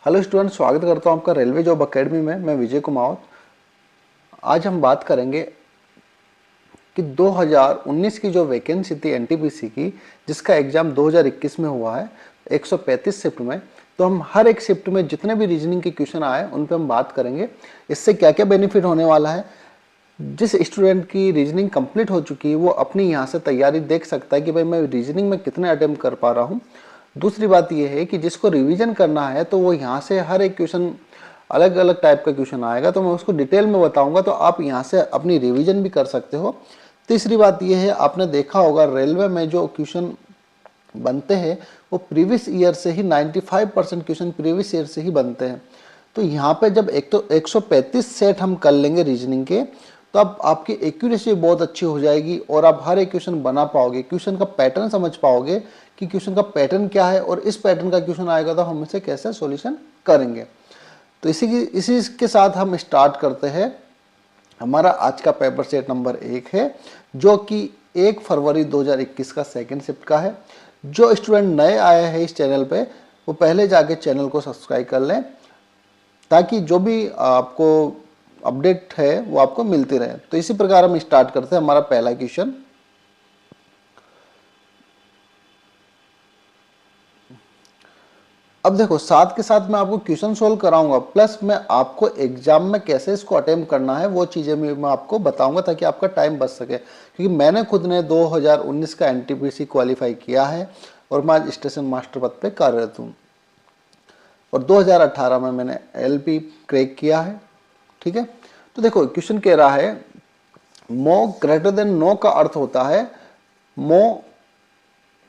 Hello student, स्वागत करता हूं आपका रेलवे जॉब एकेडमी में। मैं विजय कुमार। आज हम बात करेंगे कि 2019 की जो वैकेंसी थी एनटीपीसी की, जिसका एग्जाम 2021 में हुआ है 135 शिफ्ट में। तो हम हर एक शिफ्ट में जितने भी रीजनिंग के क्वेश्चन आए उन पे हम बात करेंगे। इससे क्या क्या बेनिफिट होने वाला है। जिस स्टूडेंट की रीजनिंग कंप्लीट हो चुकी है वो अपनी यहाँ से तैयारी देख सकता है कि भाई मैं रीजनिंग में कितने अटेम्प्ट कर पा रहा हूँ। दूसरी बात यह है कि जिसको रिवीजन करना है तो वो यहाँ से हर एक क्वेश्चन, अलग अलग टाइप का क्वेश्चन आएगा तो मैं उसको डिटेल में बताऊंगा, तो आप यहाँ से अपनी रिवीजन भी कर सकते हो। तीसरी बात यह है, आपने देखा होगा रेलवे में जो क्वेश्चन बनते हैं वो प्रीवियस ईयर से ही 95% क्वेश्चन प्रीवियस ईयर से ही बनते हैं। तो यहाँ पे जब 135 सेट हम कर लेंगे रीजनिंग के, तो अब आपकी एक्यूरेसी बहुत अच्छी हो जाएगी और आप हर एक क्वेश्चन बना पाओगे, क्वेश्चन का पैटर्न समझ पाओगे कि क्वेश्चन का पैटर्न क्या है और इस पैटर्न का क्वेश्चन आएगा तो हम इसे कैसे सॉल्यूशन करेंगे। तो इसी के साथ हम स्टार्ट करते हैं। हमारा आज का पेपर सेट नंबर 1 है, जो कि 1 फरवरी 2021 का सेकंड शिफ्ट का है। जो स्टूडेंट नए आए हैं इस चैनल पे वो पहले जाके चैनल को सब्सक्राइब कर लें, ताकि जो भी आपको अपडेट है वो आपको मिलती रहे। तो इसी प्रकार हम स्टार्ट करते हैं हमारा पहला क्वेश्चन। अब देखो, साथ के साथ मैं आपको क्वेश्चन सोल्व कराऊंगा, प्लस मैं आपको एग्जाम में कैसे इसको अटेम्प्ट करना है वो चीजें मैं आपको बताऊंगा, ताकि आपका टाइम बच सके। क्योंकि मैंने खुद ने 2019 का एनटीपीसी क्वालिफाई किया है और मैं आज स्टेशन मास्टर पद पे कार्यरत हूँ, और 2018 में मैंने एलपी क्रैक किया है। ठीक है, तो देखो क्वेश्चन कह रहा है मो ग्रेटर देन नो का अर्थ होता है मो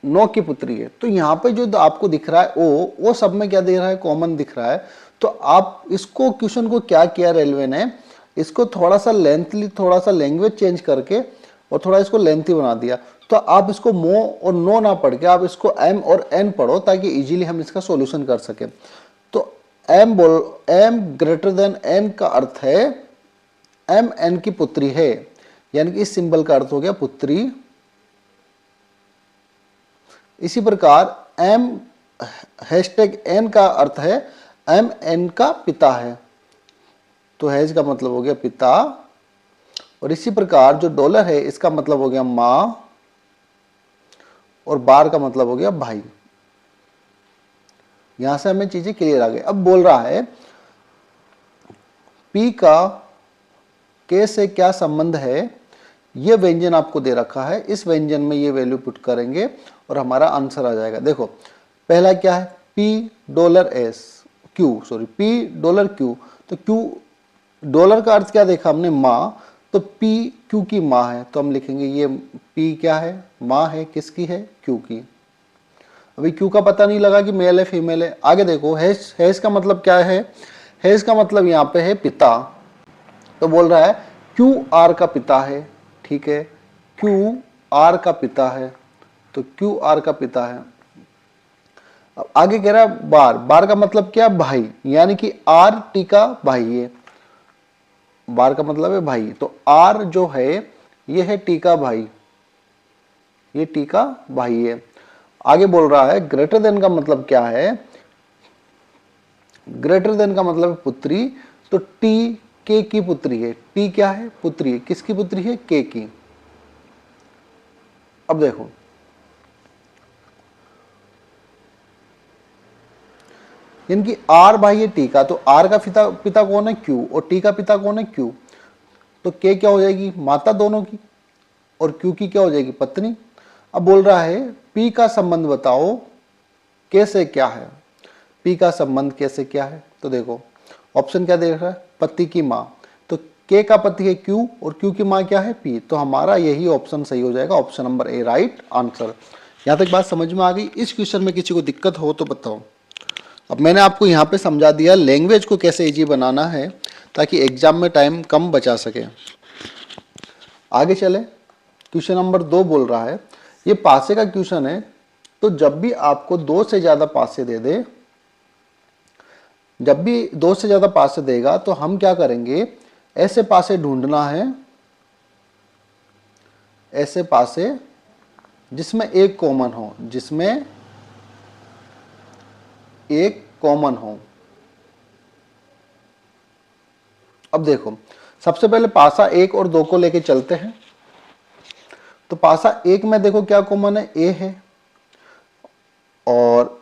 नो की पुत्री है। तो यहाँ पे जो आपको दिख रहा है वो सब में क्या दिख रहा है, कॉमन दिख रहा है। तो आप इसको क्वेश्चन को क्या किया रेलवे ने, इसको थोड़ा सा लेंथली, थोड़ा सा लैंग्वेज चेंज करके और थोड़ा इसको लेंथी बना दिया। तो आप इसको मो और नो ना पढ़ के आप इसको एम और एन पढ़ो, ताकि इजीली हम इसका सॉल्यूशन कर सके। तो एम ग्रेटर देन एन का अर्थ है एम एन की पुत्री है, यानी कि इस सिंबल का अर्थ हो गया पुत्री। इसी प्रकार एम हैशटैग एन का अर्थ है एम एन का पिता है, तो हैज का मतलब हो गया पिता। और इसी प्रकार जो डॉलर है इसका मतलब हो गया मां, और बार का मतलब हो गया भाई। यहां से हमें चीजें क्लियर आ गई। अब बोल रहा है पी का के से क्या संबंध है, ये व्यंजन आपको दे रखा है, इस व्यंजन में ये वैल्यू पुट करेंगे और हमारा आंसर आ जाएगा। देखो पहला क्या है, P dollar S Q, sorry P dollar Q. तो क्यू डॉलर का अर्थ क्या देखा हमने, माँ, तो पी क्यू की माँ है, तो हम लिखेंगे ये पी क्या है, माँ है, किसकी है, क्यू की। अभी क्यू का पता नहीं लगा कि मेल है फीमेल है। आगे देखो हैज का मतलब क्या है, हैज का मतलब यहाँ पे है पिता। तो बोल रहा है क्यू आर का पिता है। ठीक है, क्यू आर का पिता है, तो क्यू आर का पिता है। अब आगे कह रहा है बार, बार का मतलब क्या, भाई, यानी कि आर टी का भाई है। बार का मतलब है भाई, तो आर जो है ये है टी का भाई, ये टी का भाई है। आगे बोल रहा है ग्रेटर देन का मतलब क्या है, ग्रेटर देन का मतलब है पुत्री। तो टी के की पुत्री है, टी क्या है, पुत्री है, किसकी पुत्री है, के की। अब देखो इनकी आर भाई है टी का, तो आर का पिता कौन है, क्यू, और टी का पिता कौन है, क्यू। तो के क्या हो जाएगी, माता दोनों की, और क्यू की क्या हो जाएगी, पत्नी। अब बोल रहा है पी का संबंध बताओ कैसे क्या है, पी का संबंध कैसे क्या है। तो देखो ऑप्शन क्या देख रहा है, पति की माँ, तो के का पति है क्यू और क्यू की माँ क्या है, पी। तो हमारा यही ऑप्शन सही हो जाएगा, option number A right answer. यहाँ तक बात समझ में आ गई। इस क्वेश्चन में किसी को दिक्कत हो तो बताओ। अब मैंने आपको यहाँ पे समझा दिया लैंग्वेज को कैसे इजी बनाना है, ताकि एग्जाम में टाइम कम बचा सके। आगे चले, क्वेश्चन नंबर 2 बोल रहा है, ये पासे का क्वेश्चन है। तो जब भी आपको 2 से ज्यादा पासे दे दे, जब भी 2 से ज्यादा पासे देगा तो हम क्या करेंगे, ऐसे पासे ढूंढना है, ऐसे पासे जिसमें एक कॉमन हो, जिसमें एक कॉमन हो। अब देखो, सबसे पहले पासा 1 और 2 को लेके चलते हैं। तो पासा 1 में देखो क्या कॉमन है, ए है और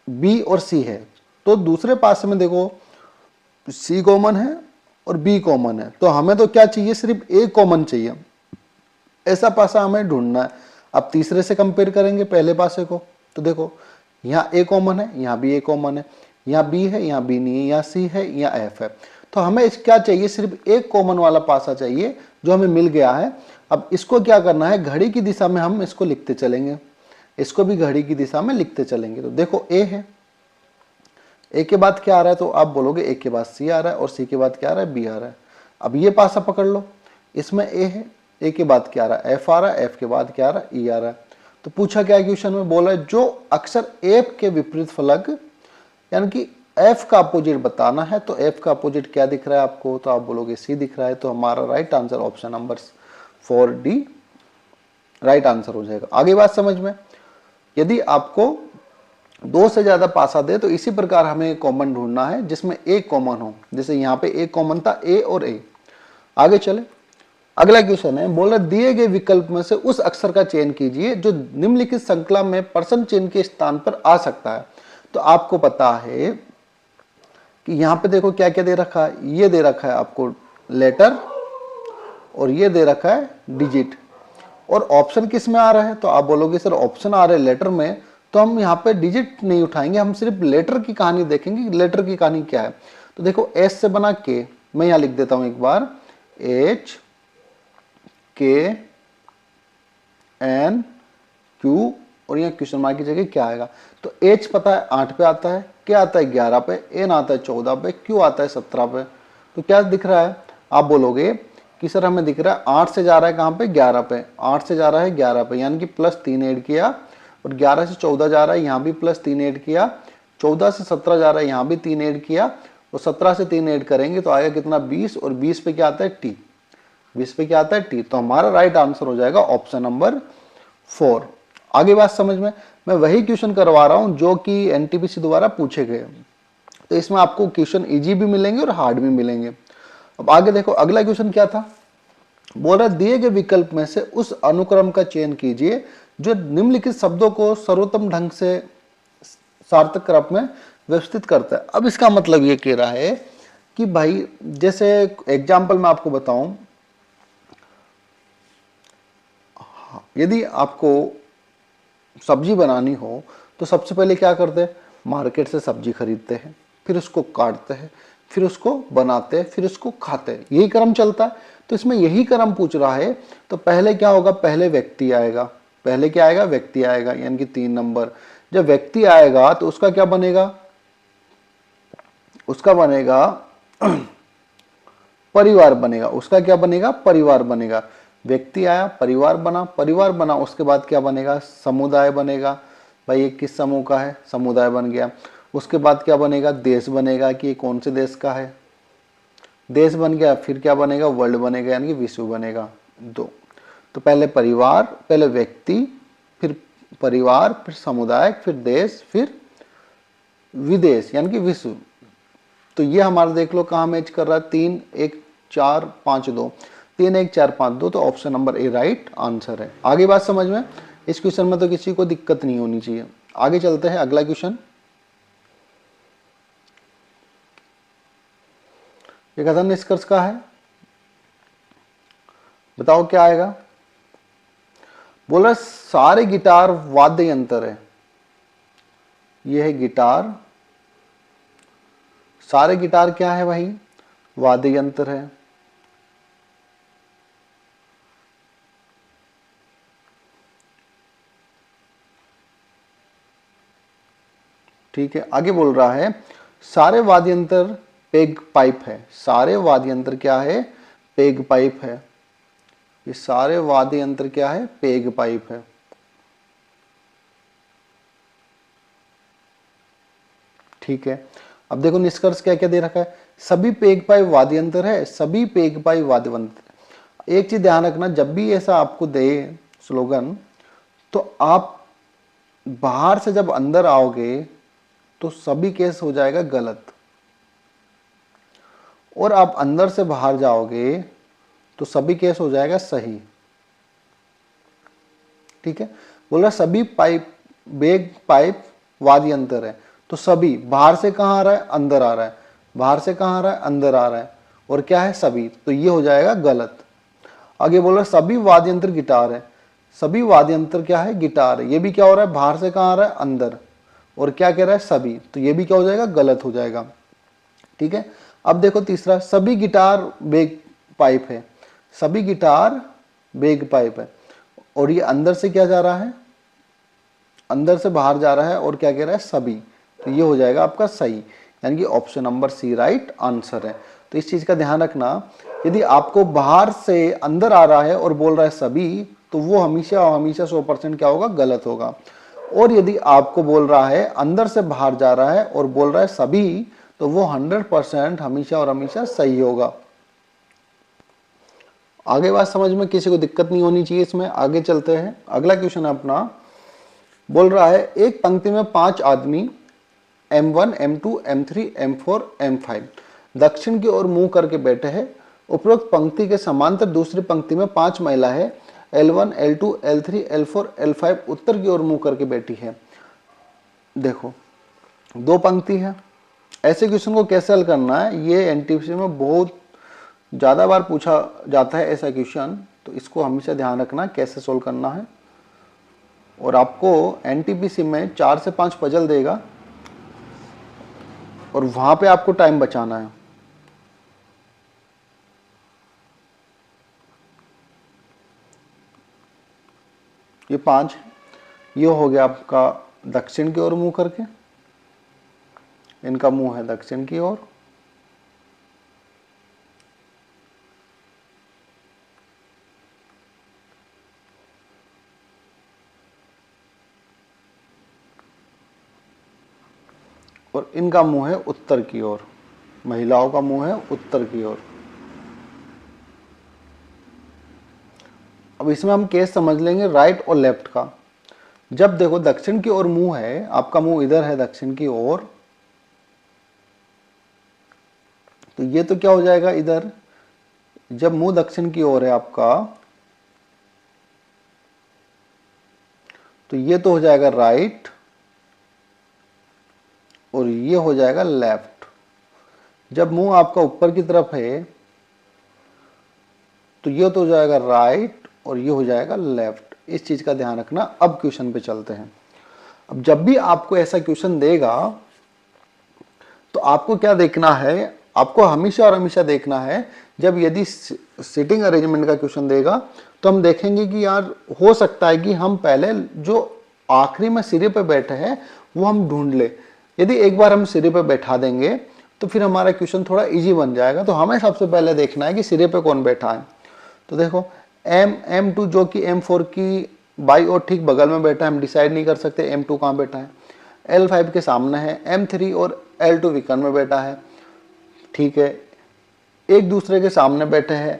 बी और सी है। तो दूसरे पासे में देखो सी कॉमन है और बी कॉमन है, तो हमें तो क्या चाहिए, सिर्फ ए कॉमन चाहिए। ऐसा पासा हमें ढूंढना है। अब तीसरे से कंपेयर करेंगे पहले पासे को, तो देखो यहाँ ए कॉमन है, यहाँ भी ए कॉमन है, यहाँ बी है, यहाँ बी नहीं है, यहाँ सी है, यहाँ एफ है। तो हमें इस क्या चाहिए, सिर्फ एक कॉमन वाला पासा चाहिए जो हमें मिल गया है। अब इसको क्या करना है, घड़ी की दिशा में हम इसको लिखते चलेंगे, इसको भी घड़ी की दिशा में लिखते चलेंगे। तो देखो ए है, ए के बाद क्या आ रहा है, तो आप बोलोगे ए के बाद सी आ रहा है और सी के बाद क्या आ रहा है, बी आ रहा है। अब ये पासा पकड़ लो, इसमें ए है, ए के बाद क्या आ रहा है, एफ आ रहा है, एफ के बाद क्या आ रहा है, ई आ रहा है। तो पूछा क्या क्वेश्चन में, बोला जो अक्सर एफ के विपरीत फलक यानी कि एफ का अपोजिट बताना है। तो एफ का अपोजिट क्या दिख रहा है आपको, तो आप बोलोगे सी दिख रहा है। तो हमारा right answer option number 4D right answer हो जाएगा। आगे बात समझ में, यदि आपको 2 से ज्यादा पासा दे तो इसी प्रकार हमें कॉमन ढूंढना है जिसमें एक कॉमन हो। जैसे यहाँ पे एक कॉमन था, ए और ए। आगे चले, अगला क्वेश्चन है, बोल रहा दिए गए विकल्प में से उस अक्षर का चयन कीजिए जो निम्नलिखित श्रृंखला में परसेंट चिन्ह के स्थान पर आ सकता है। तो आपको पता है कि यहाँ पे देखो क्या क्या दे रखा है, ये दे रखा है आपको लेटर और ये दे रखा है डिजिट। और ऑप्शन किस में आ रहा है, तो आप बोलोगे सर ऑप्शन आ रहा है लेटर में, तो हम यहाँ पे डिजिट नहीं उठाएंगे, हम सिर्फ लेटर की कहानी देखेंगे। लेटर की कहानी क्या है, तो देखो एस से बना के, मैं यहाँ लिख देता हूँ एक बार, एच के एन क्यू और यहाँ क्वेश्चन मार्क की जगह क्या आएगा। तो एच पता है 8 पे आता है, क्या आता है 11 पे, एन आता है 14 पे, क्यू आता है 17 पे। तो क्या दिख रहा है, आप बोलोगे कि सर हमें दिख रहा है 8 से जा रहा है कहाँ पे, 11 पे, 8 से जा रहा है 11 पे, यानी कि +3 ऐड किया, और 11 से 14 जा रहा है, यहाँ भी +3 ऐड किया, 14 से 17 जा रहा है, यहाँ भी 3 ऐड किया, और 17 से 3 ऐड करेंगे तो आएगा कितना 20, और 20 पे क्या आता है टी, 20 पे क्या आता है टी। तो हमारा राइट आंसर हो जाएगा ऑप्शन नंबर 4। आगे बात समझ में, मैं वही क्वेश्चन करवा रहा हूं जो कि एनटीपीसी द्वारा पूछे गए, तो इसमें आपको क्वेश्चन इजी भी मिलेंगे और हार्ड भी मिलेंगे। अब आगे देखो, अगला क्वेश्चन क्या था, बोल रहा दिए गए विकल्प में से उस अनुक्रम का चयन कीजिए जो निम्नलिखित शब्दों को सर्वोत्तम ढंग से सार्थक क्रम में व्यवस्थित करता है। अब इसका मतलब ये कह रहा है कि भाई, जैसे एग्जाम्पल मैं आपको बताऊं, यदि आपको सब्जी बनानी हो तो सबसे पहले क्या करते हैं, मार्केट से सब्जी खरीदते हैं, फिर उसको काटते हैं, फिर उसको बनाते हैं, फिर उसको खाते हैं, यही क्रम चलता है। तो इसमें यही क्रम पूछ रहा है। तो पहले क्या होगा, पहले व्यक्ति आएगा, पहले क्या आएगा, व्यक्ति आएगा, यानी कि 3 नंबर। जब व्यक्ति आएगा तो उसका क्या बनेगा, उसका बनेगा परिवार बनेगा, उसका क्या बनेगा, परिवार बनेगा। व्यक्ति आया, परिवार बना, परिवार बना, उसके बाद क्या बनेगा, समुदाय बनेगा। भाई ये किस समूह का है, समुदाय बन गया। उसके बाद क्या बनेगा, देश बनेगा कि ये कौन से देश का है, देश बन गया। फिर क्या बनेगा, वर्ल्ड बनेगा, यानी कि विश्व बनेगा। 2, तो पहले परिवार, पहले व्यक्ति, फिर परिवार, फिर समुदाय, फिर देश, फिर विदेश यानी कि विश्व। तो ये हमारा देख लो कहाँ मैच कर रहा है, 3 1 4 5 2, 3 1 4 5 2। तो option number A right answer है। आगे बात समझ में, इस क्वेश्चन में तो किसी को दिक्कत नहीं होनी चाहिए। आगे चलते हैं, अगला क्वेश्चन। ये कथन निष्कर्ष का है, बताओ क्या आएगा। बोला सारे गिटार वाद्य यंत्र है, ये है गिटार, सारे गिटार क्या है भाई, वाद्य यंत्र है। ठीक है, आगे बोल रहा है सारे वाद्य यंत्र पेग पाइप है, सारे वाद्य यंत्र क्या है, पेग पाइप है। ये सारे वाद्य यंत्र क्या है, पेग पाइप है। ठीक है, अब देखो निष्कर्ष क्या क्या दे रखा है, सभी पेग पाइप वाद्य यंत्र है, सभी पेग पाइप वाद्य यंत्र। एक चीज ध्यान रखना, जब भी ऐसा आपको दे स्लोगन, तो आप बाहर से जब अंदर आओगे तो सभी केस हो जाएगा गलत। और आप अंदर से बाहर जाओगे तो सभी केस हो जाएगा सही। ठीक है, बोल रहा सभी पाइप बेग पाइप वाद्यंत्र है, तो सभी बाहर से कहां आ रहा है, अंदर आ रहा है, बाहर से कहां आ रहा है, अंदर आ रहा है, और क्या है सभी, तो ये हो जाएगा गलत। आगे बोल रहा है सभी वाद्यंत्र गिटार है, सभी वाद्यंत्र क्या है, गिटार है, ये भी क्या हो रहा है, बाहर से कहां आ रहा है, अंदर, और क्या कह रहा है सभी, तो ये भी क्या हो जाएगा, गलत हो जाएगा। ठीक है, अब देखो तीसरा, सभी गिटार बेग पाइप है, सभी गिटार बेग पाइप है, और ये अंदर से क्या जा रहा है, अंदर से बाहर जा रहा है, और क्या कह रहा है सभी, तो ये हो जाएगा आपका सही, यानी कि option number C right answer है। तो इस चीज का ध्यान रखना, यदि आपको बाहर से अंदर आ रहा है और बोल रहा है सभी, तो वो हमेशा हमेशा 100% क्या होगा, गलत होगा। और यदि आपको बोल रहा है अंदर से बाहर जा रहा है और बोल रहा है सभी, तो वो 100% हमेशा और हमेशा सही होगा। आगे बात समझ में किसी को दिक्कत नहीं होनी चाहिए इसमें, आगे चलते हैं। अगला क्वेश्चन है अपना, बोल रहा है एक पंक्ति में 5 आदमी M1, M2, M3, M4, M5 दक्षिण की ओर मुंह करके बैठे हैं। उपरोक्त पंक्ति के समांतर दूसरी पंक्ति में 5 महिला है, L1, L2, L3, L4, L5 उत्तर की ओर मुंह करके बैठी है। देखो 2 पंक्ति है, ऐसे क्वेश्चन को कैसे हल करना है, ये एनटीपीसी में बहुत ज्यादा बार पूछा जाता है ऐसा क्वेश्चन, तो इसको हमेशा ध्यान रखना कैसे सोल्व करना है। और आपको एनटीपीसी में 4 से 5 पजल देगा और वहां पे आपको टाइम बचाना है। ये 5, ये हो गया आपका दक्षिण की ओर मुंह करके, इनका मुंह है दक्षिण की ओर, और इनका मुंह है उत्तर की ओर, महिलाओं का मुंह है उत्तर की ओर। अब इसमें हम केस समझ लेंगे राइट और लेफ्ट का। जब देखो दक्षिण की ओर मुंह है, आपका मुंह इधर है दक्षिण की ओर, तो ये तो क्या हो जाएगा इधर, जब मुंह दक्षिण की ओर है आपका, तो ये तो हो जाएगा राइट और ये हो जाएगा लेफ्ट। जब मुंह आपका ऊपर की तरफ है तो ये तो हो जाएगा राइट और ये हो जाएगा लेफ्ट। इस चीज का ध्यान रखना। अब क्वेश्चन पे चलते हैं। अब जब भी आपको ऐसा क्वेश्चन देगा तो आपको क्या देखना है, आपको हमेशा और हमेशा देखना है, जब यदि सिटिंग अरेंजमेंट का क्वेश्चन देगा तो हम देखेंगे कि यार हो सकता है कि हम पहले जो आखिरी में सिरे पे बैठे हैं वो हम ढूंढ ले। यदि एक बार हम सिरे पे बैठा देंगे तो फिर हमारा क्वेश्चन थोड़ा इजी बन जाएगा। तो हमें सबसे पहले देखना है कि सिरे पे कौन बैठा है। तो देखो M2 जो कि M4 की बाई और ठीक बगल में बैठा है, हम डिसाइड नहीं कर सकते M2 कहाँ बैठा है। L5 के सामने है, M3 और L2 विकर्ण में बैठा है, ठीक है, एक दूसरे के सामने बैठे हैं।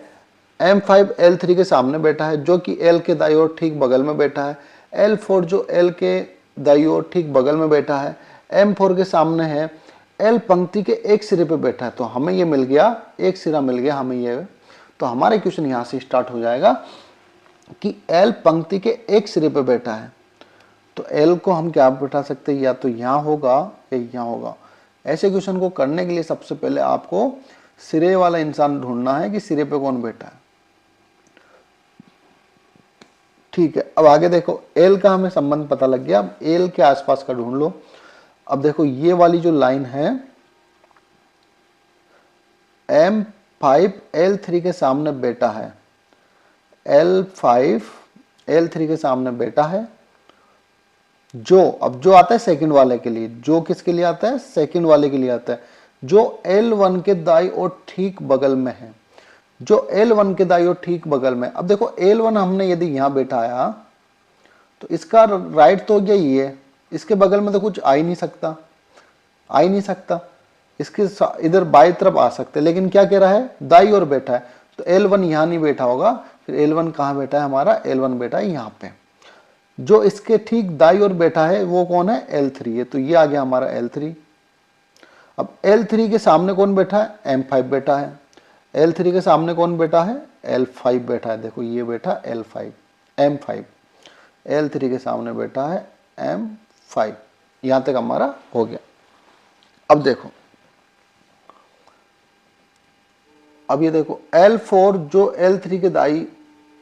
M5 L3 के सामने बैठा है जो कि L के दाईं ओर ठीक बगल में बैठा है। L4 जो L के दाईं ओर ठीक बगल में बैठा है। M4 के सामने है, L पंक्ति के एक सिरे पे बैठा है। तो हमें ये मिल गया, एक सिरा मिल गया हमें ये। तो हमारे क्वेश्चन यहाँ से स्टार्ट हो जाएगा कि L पंक्ति के एक सिरे पे बैठा है। तो L को हम क्या बैठा सकते हैं, या तो यहाँ होगा या यहाँ होगा। ऐसे क्वेश्चन को करने के लिए सबसे पहले आपको सिरे वाला इंसान ढूंढना है कि सिरे पे कौन बैठा है, ठीक है। अब आगे देखो L का हमें संबंध पता लग गया। अब L के आसपास का ढूंढ लो। अब देखो ये वाली जो लाइन है M5 L3 के सामने बैठा है, L5 L3 के सामने बैठा है। जो अब जो आता है सेकंड वाले के लिए, जो किसके लिए आता है, सेकंड वाले के लिए आता है, जो L1 के दाईं ओर ठीक बगल में है, जो L1 के दाईं ओर ठीक बगल में। अब देखो L1 हमने यदि यहां बैठाया तो इसका राइट तो गया ही है, इसके बगल में तो कुछ आ ही नहीं सकता, आ ही नहीं सकता। इसके इधर बाई तरफ आ सकते, लेकिन क्या कह रहा है, दाईं ओर बैठा है। तो L1 यहां नहीं बैठा होगा, फिर L1 कहां बैठा है हमारा, L1 बैठा है यहां पे। जो इसके ठीक दाईं ओर बैठा है वो कौन है, L3 है। तो ये आ गया हमारा L3। अब L3 के सामने कौन बैठा है, M5 बैठा है। L3 के सामने कौन बैठा है, L5 बैठा है। देखो ये बैठा L5 M5, L3 के सामने बैठा है M5। यहां तक हमारा हो गया। अब देखो, अब ये देखो L4 जो L3 के दाई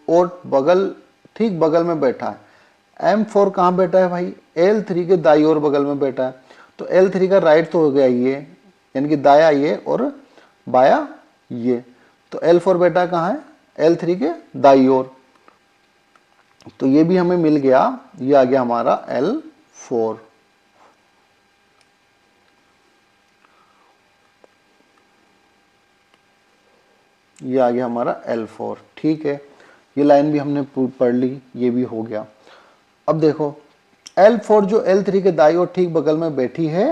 और बगल, ठीक बगल में बैठा है। M4 कहाँ बैठा है भाई, L3 के दाई और बगल में बैठा है। तो L3 का राइट तो हो गया ये, यानी कि दाया ये और बाया ये। तो L4 बैठा कहाँ है, L3 के दाई ओर। तो ये भी हमें मिल गया, ये आ गया हमारा L4। ये आ गया हमारा L4। ठीक है, ये लाइन भी हमने पढ़ ली, ये भी हो गया। अब देखो L4 जो L3 के दाईं ओर ठीक बगल में बैठी है,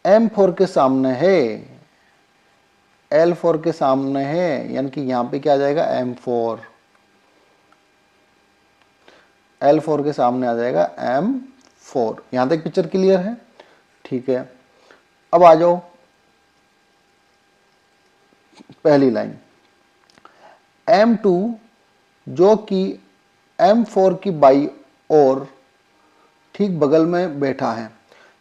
M4 के सामने है, L4 के सामने है, यानी कि यहां पे क्या आ जाएगा, M4। L4 के सामने आ जाएगा M4। यहां तक पिक्चर क्लियर है। ठीक है, अब आ जाओ पहली लाइन, M2 जो कि M4 की बाई और ठीक बगल में बैठा है।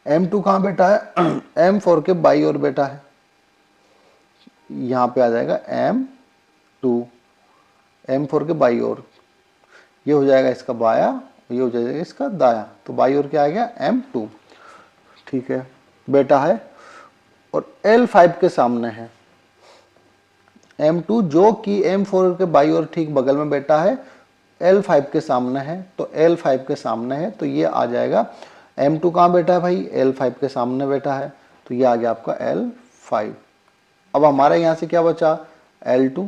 M2 कहाँ बैठा है, M4 के बाई और बैठा है। यहां पे आ जाएगा M2, M4 के बाई और, ये हो जाएगा इसका बाया, ये हो जाएगा इसका दाया। तो बाई और क्या आ गया, M2। ठीक है, बैठा है और L5 के सामने है। M2 जो कि M4 के बाई और ठीक बगल में बैठा है, L5 के सामने है। तो L5 के सामने है, तो ये आ जाएगा, M2 कहाँ बैठा है भाई, L5 के सामने बैठा है। तो ये आ गया आपका L5। अब हमारा यहाँ से क्या बचा, L2।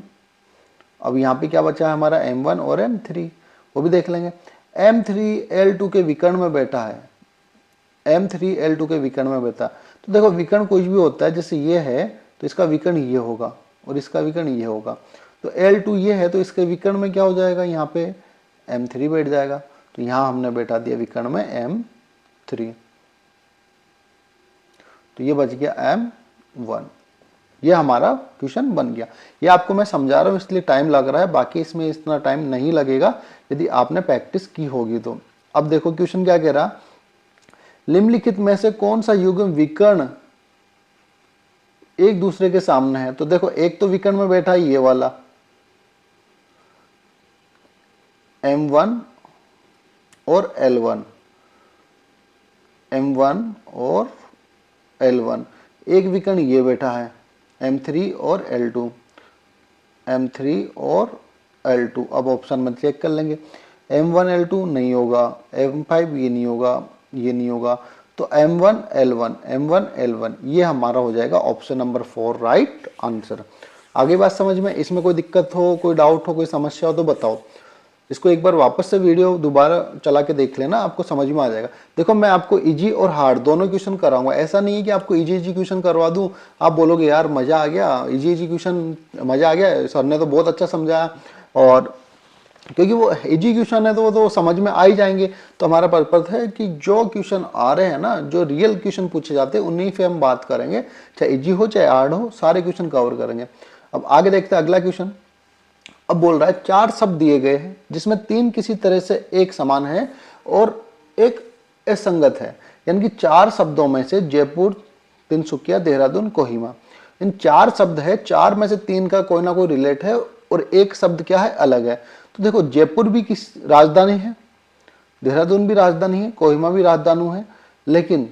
अब यहाँ पे क्या बचा है हमारा, M1 और M3, वो भी देख लेंगे। M3 L2 के विकर्ण में बैठा है, M3 L2 के विकर्ण में बैठा। तो देखो विकर्ण कुछ भी होता है, जैसे ये है तो इसका विकर्ण ये होगा और इसका विकर्ण ये होगा। तो L2 ये है तो इसके विकर्ण में क्या हो जाएगा, यहाँ पे M3 बैठ जाएगा। तो यहाँ हमने बैठा दिया विकर्ण में M3, तो ये बच गया M1। ये हमारा क्वेश्चन बन गया। ये आपको मैं समझा रहा हूँ इसलिए टाइम लग रहा है, बाकी इसमें इतना टाइम नहीं लगेगा यदि आपने प्रैक्टिस की होगी तो। अब देखो क्वेश्चन क्या कह रहा, निम्नलिखित में से कौन सा युग्म विकर्ण एक दूसरे के सामने है। तो देखो एक तो विकर्ण में बैठा है ये वाला M1 और L1, M1 और L1। एक विकर्ण ये बैठा है M3 और L2, M3 और L2। अब ऑप्शन में चेक कर लेंगे, M1 L2 नहीं होगा, M5 ये नहीं होगा, ये नहीं होगा। तो M1 L1, M1 L1 ये हमारा हो जाएगा ऑप्शन नंबर 4 राइट आंसर। आगे बात समझ में, इसमें कोई दिक्कत हो, कोई डाउट हो, कोई समस्या हो तो बताओ। इसको एक बार वापस से वीडियो दोबारा चला के देख लेना, आपको समझ में आ जाएगा। देखो मैं आपको इजी और हार्ड दोनों क्वेश्चन कराऊंगा, ऐसा नहीं है कि आपको इजी क्वेश्चन करवा दूं, आप बोलोगे यार मजा आ गया, इजी क्वेश्चन मजा आ गया, सर ने तो बहुत अच्छा समझाया। और क्योंकि वो इजी क्वेश्चन है तो वो तो समझ में आ ही जाएंगे। तो हमारा पर्पज है कि जो क्वेश्चन आ रहे हैं ना, जो रियल क्वेश्चन पूछे जाते हैं उन्हीं पे हम बात करेंगे, चाहे इजी हो चाहे हार्ड हो, सारे क्वेश्चन कवर करेंगे। अब आगे देखते हैं अगला क्वेश्चन। अब बोल रहा है 4 शब्द दिए गए हैं जिसमें 3 किसी तरह से एक समान है और एक असंगत है, यानी कि 4 शब्दों में से जयपुर, तिनसुकिया, देहरादून, कोहिमा, इन 4 शब्द है, 4 में से 3 का कोई ना कोई रिलेट है और एक शब्द क्या है, अलग है। तो देखो जयपुर भी किस राजधानी है, देहरादून भी राजधानी है, कोहिमा भी राजधानी है, लेकिन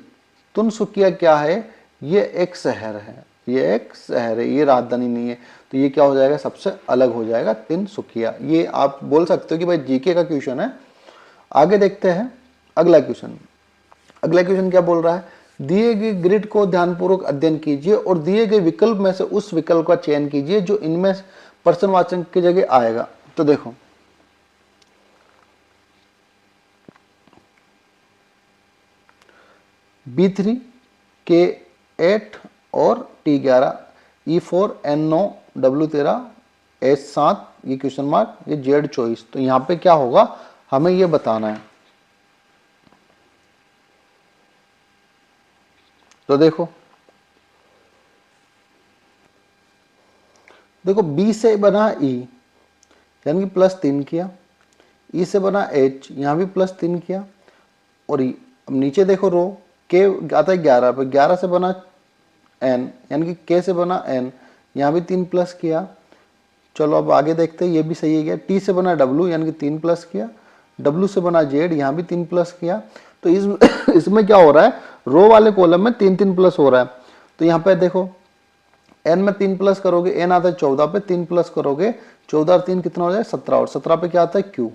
तिनसुकिया क्या है, ये एक शहर है, ये एक शहर है, ये राजधानी नहीं है। तो ये क्या हो जाएगा, सबसे अलग हो जाएगा तिनसुकिया। ये आप बोल सकते हो कि भाई जीके का क्वेश्चन है। आगे देखते हैं अगला क्वेश्चन। अगला क्वेश्चन क्या बोल रहा है, दिए गए ग्रिड को ध्यानपूर्वक अध्ययन कीजिए और दिए गए विकल्प में से उस विकल्प का चयन कीजिए जो इनमें प्रश्नवाचक की जगह आएगा। तो देखो B3, K8 और T11, E4, N9, W13, H7, ये क्वेश्चन मार्क, ये Z24। तो यहाँ पे क्या होगा, हमें ये बताना है। तो देखो देखो बी से बना ई, यानी कि +3 किया, ई से बना एच, यहाँ भी +3 किया, और अब नीचे देखो रो के आता है 11 पे, 11 से बना एन, यानी कि के से बना एन, यहाँ भी 3 प्लस किया। चलो अब आगे देखते हैं, ये भी सही है गया। टी से बना डब्लू, यानी कि 3 प्लस किया, डब्लू से बना जेड, यहाँ भी 3 प्लस किया। तो इसमें क्या हो रहा है, रो वाले कॉलम में 3 प्लस हो रहा है। तो यहाँ पे देखो एन में 3 प्लस करोगे, एन आता है 14 पे, 3 प्लस करोगे 14 और 3 कितना हो जाए 17, और 17 पे क्या आता है क्यू,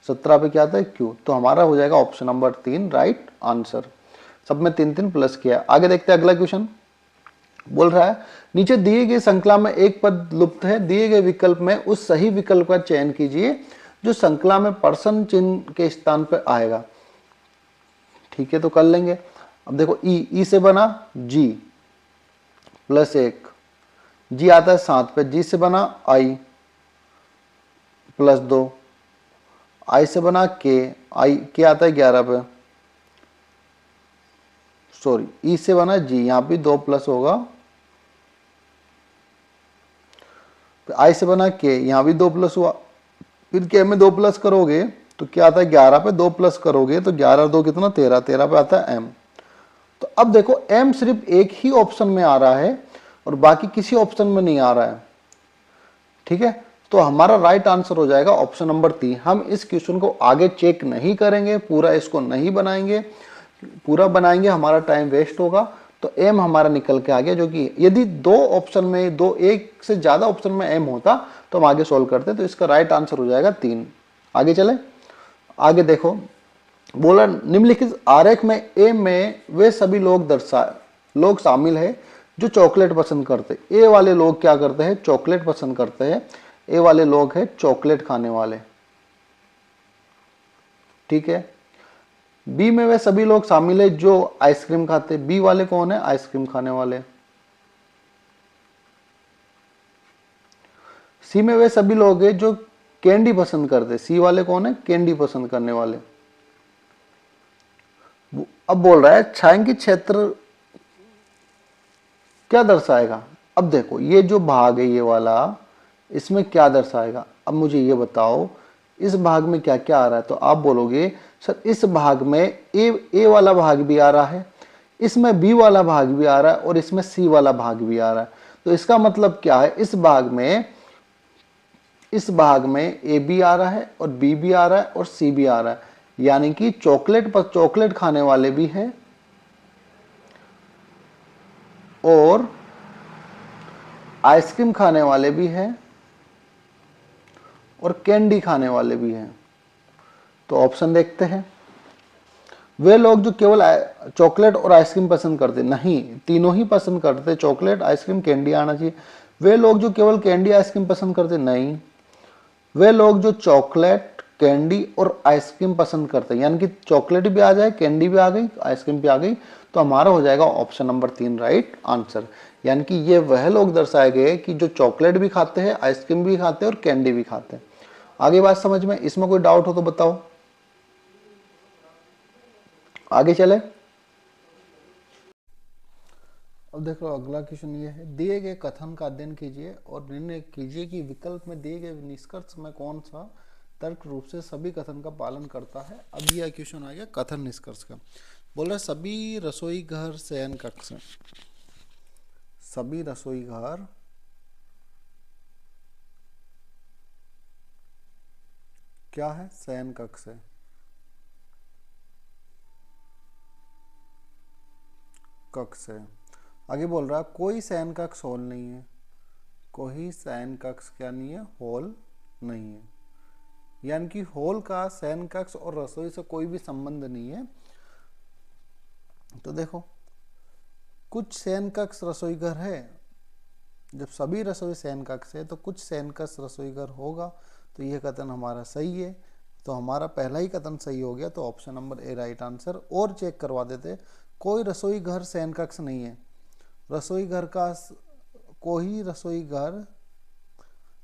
17 पे क्या आता है क्यू। तो हमारा हो जाएगा ऑप्शन नंबर 3 राइट आंसर। सब में 3 प्लस किया। आगे देखते हैं अगला क्वेश्चन। बोल रहा है नीचे दिए गए संकला में एक पद लुप्त है, दिए गए विकल्प में उस सही विकल्प का चयन कीजिए जो संकला में परसन चिन्ह के स्थान पर आएगा। ठीक है, तो कर लेंगे। अब देखो ई से बना जी +1, जी आता है 7 पे, जी से बना आई +2, आई से बना के, आई के आता है 11 पे, सॉरी ई से बना जी, यहां भी 2 प्लस होगा, आई से बना के, यहां भी 2 प्लस हुआ, फिर के में 2 प्लस करोगे तो क्या आता है 11 पे, 2 प्लस करोगे तो 11 और 2 कितना 13, 13 पे आता है एम। तो अब देखो एम सिर्फ एक ही ऑप्शन में आ रहा है और बाकी किसी ऑप्शन में नहीं आ रहा है। ठीक है, तो हमारा राइट आंसर हो जाएगा ऑप्शन नंबर 3। हम इस क्वेश्चन को आगे चेक नहीं करेंगे, पूरा इसको नहीं बनाएंगे, पूरा बनाएंगे हमारा टाइम वेस्ट होगा। तो एम हमारा निकल के आ गया, जो कि यदि दो ऑप्शन में, दो एक से ज्यादा ऑप्शन में एम होता तो हम आगे सोल्व करते। तो इसका राइट आंसर हो जाएगा 3। आगे चले, आगे देखो बोला निम्नलिखित आरेख में ए में वे सभी लोग शामिल है जो चॉकलेट पसंद करते। ए वाले लोग क्या करते हैं, चॉकलेट पसंद करते हैं। ए वाले लोग हैं चॉकलेट खाने वाले। ठीक है, बी में वे सभी लोग शामिल है जो आइसक्रीम खाते। बी वाले कौन है, आइसक्रीम खाने वाले। सी में वे सभी लोग हैं जो कैंडी पसंद करते। सी वाले कौन है, कैंडी पसंद करने वाले। अब बोल रहा है छायांकित क्षेत्र क्या दर्शाएगा। अब देखो ये जो भाग है ये वाला, इसमें क्या दर्शाएगा। अब मुझे ये बताओ इस भाग में क्या क्या आ रहा है। तो आप बोलोगे सर इस भाग में ए वाला भाग भी आ रहा है, इसमें बी वाला भाग भी आ रहा है और इसमें सी वाला भाग भी आ रहा है। तो इसका मतलब क्या है, इस भाग में ए भी आ रहा है और बी भी आ रहा है और सी भी आ रहा है, यानी कि चॉकलेट खाने वाले भी हैं और आइसक्रीम खाने वाले भी हैं और कैंडी खाने वाले भी हैं। तो ऑप्शन देखते हैं। वे लोग जो केवल चॉकलेट और आइसक्रीम पसंद करते, नहीं तीनों ही पसंद करते, चॉकलेट आइसक्रीम कैंडी आना चाहिए। वे लोग जो केवल कैंडी आइसक्रीम पसंद करते, नहीं वे लोग जो चॉकलेट कैंडी और आइसक्रीम पसंद करते हैं, यानी कि चॉकलेट भी आ जाए, कैंडी भी आ गई, आइसक्रीम भी आ गई। तो हमारा हो जाएगा ऑप्शन नंबर 3 राइट आंसर। यानी कि ये वह लोग दर्शाए गए कि जो चॉकलेट भी खाते हैं, आइसक्रीम भी खाते हैं और कैंडी भी खाते हैं। आगे बात समझ में, इसमें कोई डाउट हो तो बताओ। आगे चले। अब देखो अगला क्वेश्चन ये है, दिए गए कथन का अध्ययन कीजिए और निर्णय कीजिए कि विकल्प में दिए गए निष्कर्ष में कौन सा तर्क रूप से सभी कथन का पालन करता है। अब यह क्वेश्चन आ गया कथन निष्कर्ष का। बोल रहे सभी रसोई घर शयन कक्ष, सभी रसोई घर क्या है, शयन कक्ष है। कक्ष है। आगे बोल रहा है कोई शयन कक्ष हॉल नहीं है। कोई शयन कक्ष क्या नहीं है, हॉल नहीं है। यानी कि हॉल का शयन कक्ष और रसोई से कोई भी संबंध नहीं है। तो देखो कुछ शयन कक्ष रसोई घर है, जब सभी रसोई शयन कक्ष है तो कुछ शयन कक्ष रसोई घर होगा। तो यह कथन हमारा सही है। तो हमारा पहला ही कथन सही हो गया। तो option number A right answer. और चेक करवा देते, कोई रसोई घर शयन कक्ष नहीं है। रसोई घर का कोई रसोई घर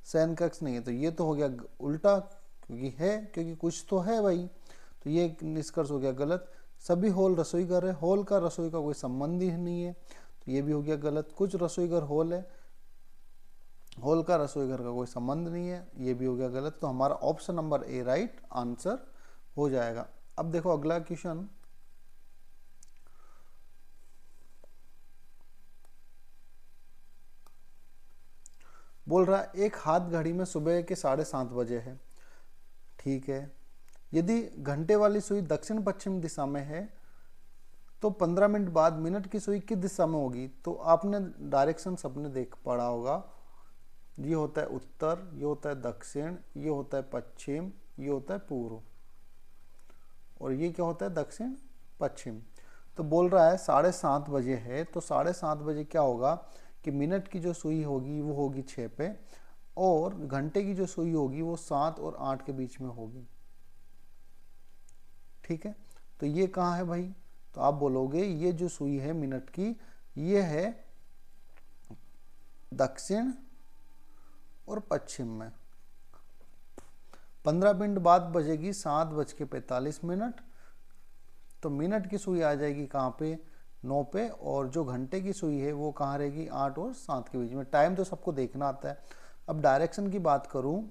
शयन कक्ष नहीं है, तो ये तो हो गया उल्टा, क्योंकि कुछ तो है भाई। तो ये निष्कर्ष हो गया गलत। सभी हॉल रसोई घर है, हॉल का रसोई का कोई संबंध ही नहीं है, तो ये भी हो गया गलत। कुछ रसोई घर हॉल है, हॉल का रसोई घर का कोई संबंध नहीं है, ये भी हो गया गलत। तो हमारा option number A right answer हो जाएगा। अब देखो अगला क्वेश्चन, बोल रहा है एक हाथ घड़ी में सुबह के 7:30 बजे है, ठीक है। यदि घंटे वाली सुई दक्षिण पश्चिम दिशा में है तो 15 मिनट बाद मिनट की सुई किस दिशा में होगी? तो आपने डायरेक्शन सबने देख पढ़ा होगा, ये होता है उत्तर, ये होता है दक्षिण, ये होता है पश्चिम, ये होता है पूर्व, और ये क्या होता है दक्षिण पश्चिम। तो बोल रहा है 7:30 बजे है, तो 7:30 बजे क्या होगा कि मिनट की जो सुई होगी वो होगी 6 पे, और घंटे की जो सुई होगी वो 7 और 8 के बीच में होगी, ठीक है। तो ये कहाँ है भाई? तो आप बोलोगे ये जो सुई है मिनट की, ये है दक्षिण और पश्चिम में। 15 मिनट बाद बजेगी 7:45, तो मिनट की सुई आ जाएगी कहाँ पे? 9 पे, और जो घंटे की सुई है वो कहाँ रहेगी? 8 और 7 के बीच में। टाइम तो सबको देखना आता है। अब डायरेक्शन की बात करूं,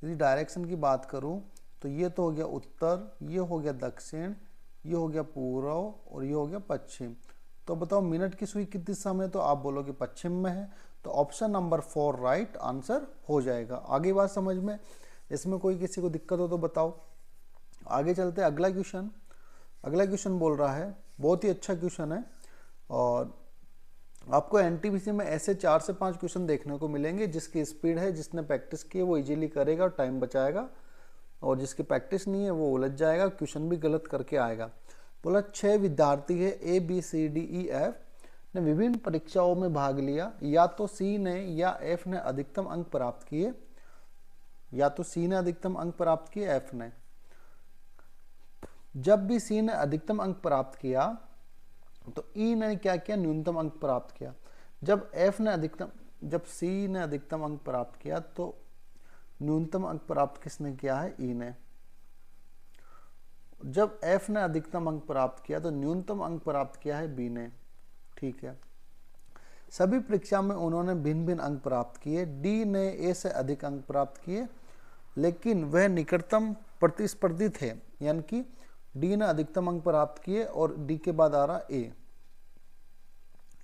यदि डायरेक्शन की बात करूं तो ये तो हो गया उत्तर, ये हो गया दक्षिण, ये हो गया पूर्व, और ये हो गया पश्चिम। तो बताओ मिनट की सुई किस दिशा में? तो आप बोलोगे पश्चिम में है, तो ऑप्शन नंबर 4 राइट आंसर हो जाएगा। आगे बात समझ में? इसमें कोई किसी को दिक्कत हो तो बताओ। आगे चलते हैं अगला क्वेश्चन। अगला क्वेश्चन बोल रहा है, बहुत ही अच्छा क्वेश्चन है, और आपको एनटीपीसी में ऐसे 4 से 5 क्वेश्चन देखने को मिलेंगे। जिसकी स्पीड है, जिसने प्रैक्टिस की है वो इजीली करेगा और टाइम बचाएगा, और जिसकी प्रैक्टिस नहीं है वो उलझ जाएगा, क्वेश्चन भी गलत करके आएगा। बोला 6 विद्यार्थी है A B C D E F ने विभिन्न परीक्षाओं में भाग लिया, या तो सी ने या एफ ने अधिकतम अंक प्राप्त किए, या तो सी ने अधिकतम अंक प्राप्त किए एफ ने। जब भी सी ने अधिकतम अंक प्राप्त किया तो ई ने क्या किया? न्यूनतम अंक प्राप्त किया। जब सी ने अधिकतम अंक प्राप्त किया तो न्यूनतम अंक प्राप्त किसने किया है? ई ने। जब एफ ने अधिकतम अंक प्राप्त किया तो न्यूनतम अंक प्राप्त किया है बी ने, ठीक है। सभी परीक्षा में उन्होंने भिन्न भिन्न अंक प्राप्त किए। डी ने ए से अधिक अंक प्राप्त किए, लेकिन वह निकटतम प्रतिस्पर्धी थे, यानी कि डी ने अधिकतम अंक प्राप्त किए और डी के बाद आ रहा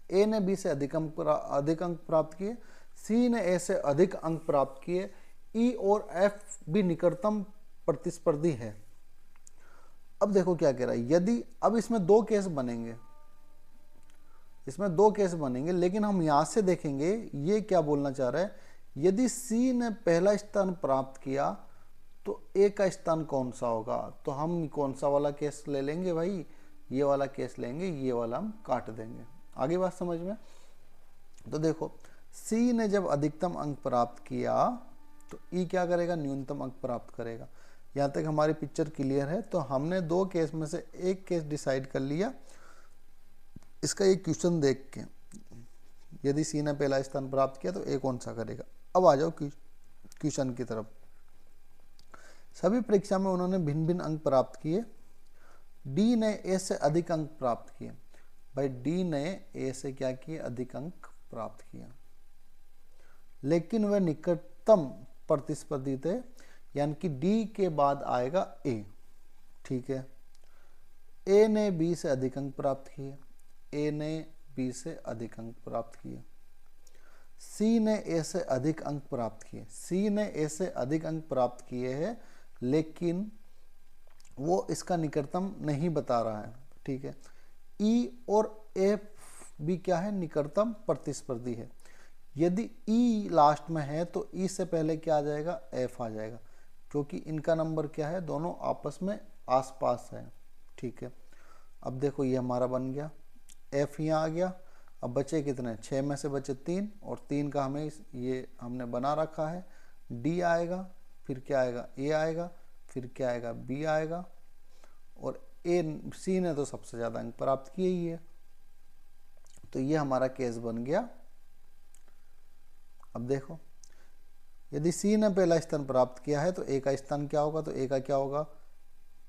ए ने बी से अधिक अंक प्राप्त किए, सी ने ए से अधिक अंक प्राप्त किए, ई और एफ भी निकटतम प्रतिस्पर्धी है। अब देखो क्या कह रहा है, यदि अब इसमें दो केस बनेंगे, लेकिन हम यहां से देखेंगे ये क्या बोलना चाह रहा है। यदि सी ने पहला स्थान प्राप्त किया तो ए का स्थान कौन सा होगा? तो हम कौन सा वाला केस ले लेंगे भाई? ये वाला केस लेंगे, ये वाला हम काट देंगे। आगे बात समझ में? तो देखो सी ने जब अधिकतम अंक प्राप्त किया तो ई क्या करेगा? न्यूनतम अंक प्राप्त करेगा। यहाँ तक हमारी पिक्चर क्लियर है। तो हमने दो केस में से एक केस डिसाइड कर लिया इसका एक क्वेश्चन देख के। यदि सी ने पहला स्थान प्राप्त किया तो ए कौन सा करेगा? अब आ जाओ क्वेश्चन की तरफ। सभी परीक्षा में उन्होंने भिन्न भिन्न अंक प्राप्त किए। डी ने ए से अधिक अंक प्राप्त किए। भाई डी ने ए से क्या किए? अधिक अंक प्राप्त किया, लेकिन वह निकटतम प्रतिस्पर्धी थे, यानी कि डी के बाद आएगा ए, ठीक है। ए ने बी से अधिक अंक प्राप्त किए, ए ने बी से अधिक अंक प्राप्त किए। सी ने ए से अधिक अंक प्राप्त किए, सी ने ए से अधिक अंक प्राप्त किए हैं, लेकिन वो इसका निकटतम नहीं बता रहा है, ठीक है। ई और एफ भी क्या है? निकटतम प्रतिस्पर्धी है। यदि ई लास्ट में है तो ई से पहले क्या आ जाएगा? एफ आ जाएगा, क्योंकि इनका नंबर क्या है? दोनों आपस में आसपास है, ठीक है। अब देखो ये हमारा बन गया, एफ यहाँ आ गया। अब बचे कितने? 6 में से बचे 3, और 3 का हमें ये हमने बना रखा है। डी आएगा, फिर क्या आएगा? ए आएगा, फिर क्या आएगा? बी आएगा, और सी ने तो सबसे ज़्यादा अंक प्राप्त किए ही है। तो ये हमारा केस बन गया। अब देखो यदि सी ने पहला स्थान प्राप्त किया है तो ए का स्थान क्या होगा? तो ए का क्या होगा?